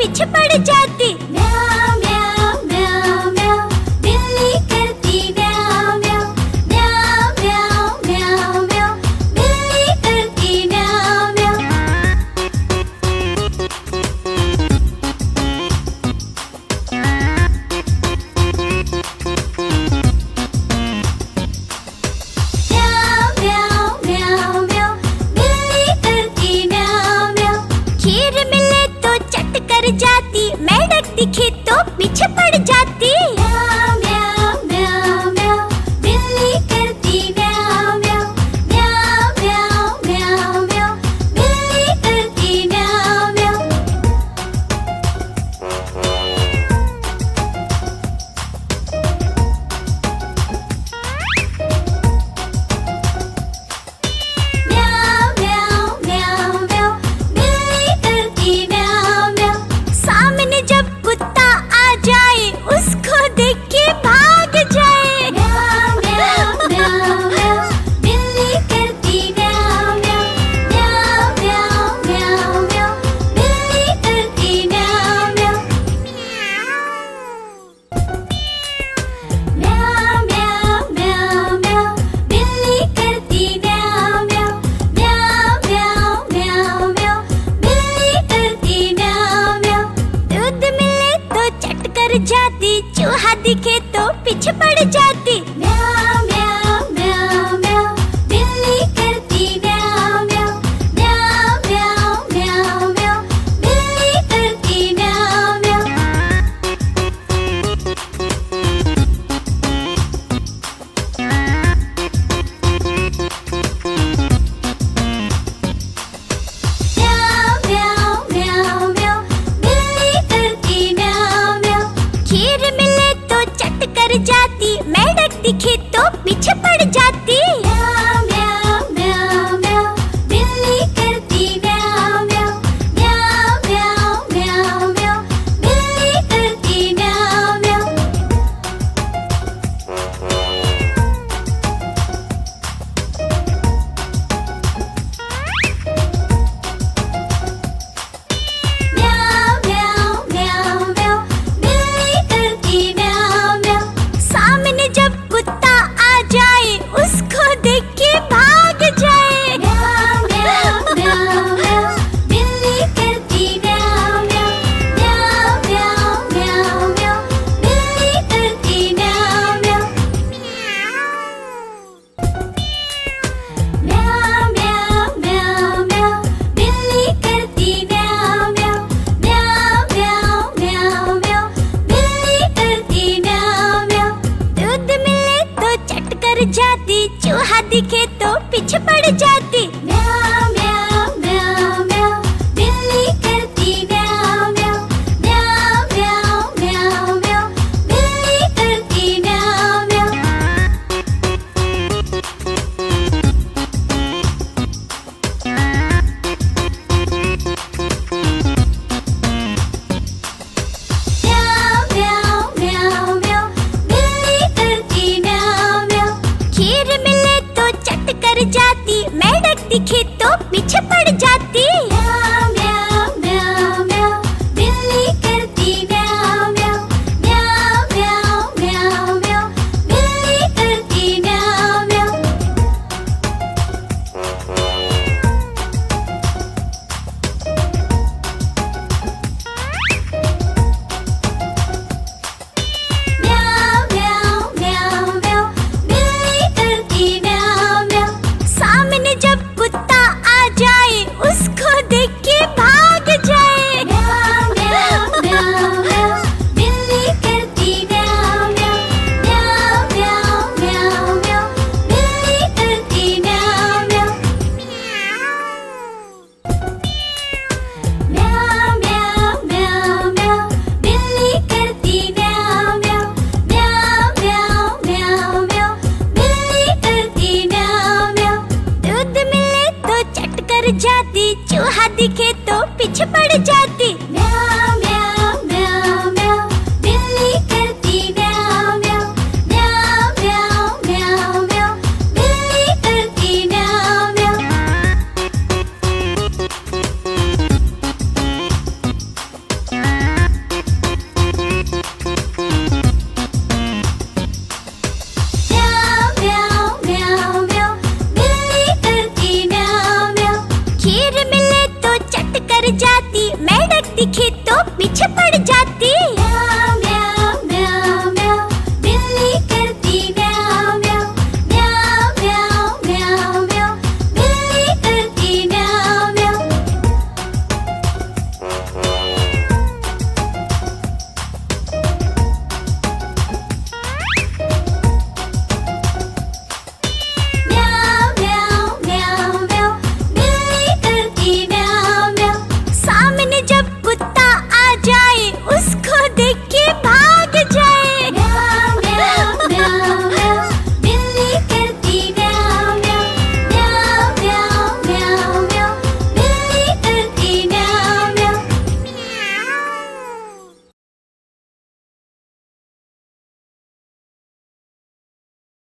पीछे पड़ जाती। म्याऊ म्याऊ म्याऊ म्याऊ, बिल्ली करती म्याऊ म्याऊ। म्याऊ म्याऊ म्याऊ म्याऊ, बिल्ली करती म्याऊ म्याऊ। म्याऊ म्याऊ म्याऊ म्याऊ, बिल्ली करती म्याऊ म्याऊ। खीर मिले तो चट कर जाती, मेंढक दिखे तो पीछे पड़ जाती। म्याऊ म्याऊ म्याऊ म्याऊ, बिल्ली करती म्याऊ म्याऊ। म्याऊ म्याऊ म्याऊ म्याऊ, बिल्ली करती म्याऊ म्याऊ। म्याऊ म्याऊ म्याऊ म्याऊ, बिल्ली करती म्याऊ म्याऊ। सामने जब कुत्ता आ जाए, उसको देख के भाग जाए। म्याऊ म्याऊ म्याऊ म्याऊ, बिल्ली करती म्याऊ म्याऊ। म्याऊ म्याऊ म्याऊ म्याऊ, बिल्ली करती म्याऊ म्याऊ। म्याऊ म्याऊ म्याऊ म्याऊ, बिल्ली करती म्याऊ म्याऊ। म्याऊ म्याऊ म्याऊ म्याऊ, बिल्ली करती म्याऊ म्याऊ। दूध मिले तो चट कर जाती, चूहा दिखे तो पीछे पड़ जाती। म्याऊ म्याऊ म्याऊ म्याऊ, बिल्ली करती म्याऊ म्याऊ। म्याऊ म्याऊ म्याऊ म्याऊ, बिल्ली करती म्याऊ म्याऊ। म्याऊ म्याऊ म्याऊ म्याऊ, बिल्ली करती म्याऊ म्याऊ। खीर मिले तो चट कर जाती, मेंढक दिखे तो पीछे पड़ जाती। म्याऊ म्याऊ म्याऊ म्याऊ, बिल्ली करती म्याऊ म्याऊ। म्याऊ म्याऊ म्याऊ म्याऊ, बिल्ली करती म्याऊ म्याऊ। म्याऊ म्याऊ म्याऊ म्याऊ, बिल्ली करती म्याऊ म्याऊ। सामने जब कुत्ता आ जाए, उसको देख के भाग जाए। म्याऊ म्याऊ म्याऊ म्याऊ, बिल्ली करती म्याऊ म्याऊ। म्याऊ म्याऊ म्याऊ म्याऊ, बिल्ली करती म्याऊ म्याऊ। म्याऊ म्याऊ म्याऊ म्याऊ, बिल्ली करती म्याऊ म्याऊ। म्याऊ म्याऊ म्याऊ म्याऊ, बिल्ली करती म्याऊ म्याऊ। दूध मिले तो चट कर जाती, चूहा दिखे तो पीछे पड़ जाती। म्याऊ म्याऊ म्याऊ म्याऊ, बिल्ली करती म्याऊ म्याऊ। म्याऊ म्याऊ म्याऊ म्याऊ, बिल्ली करती म्याऊ म्याऊ। म्याऊ म्याऊ म्याऊ म्याऊ, बिल्ली करती म्याऊ म्याऊ। खीर मिले तो चट कर जाती, देखे तो पीछे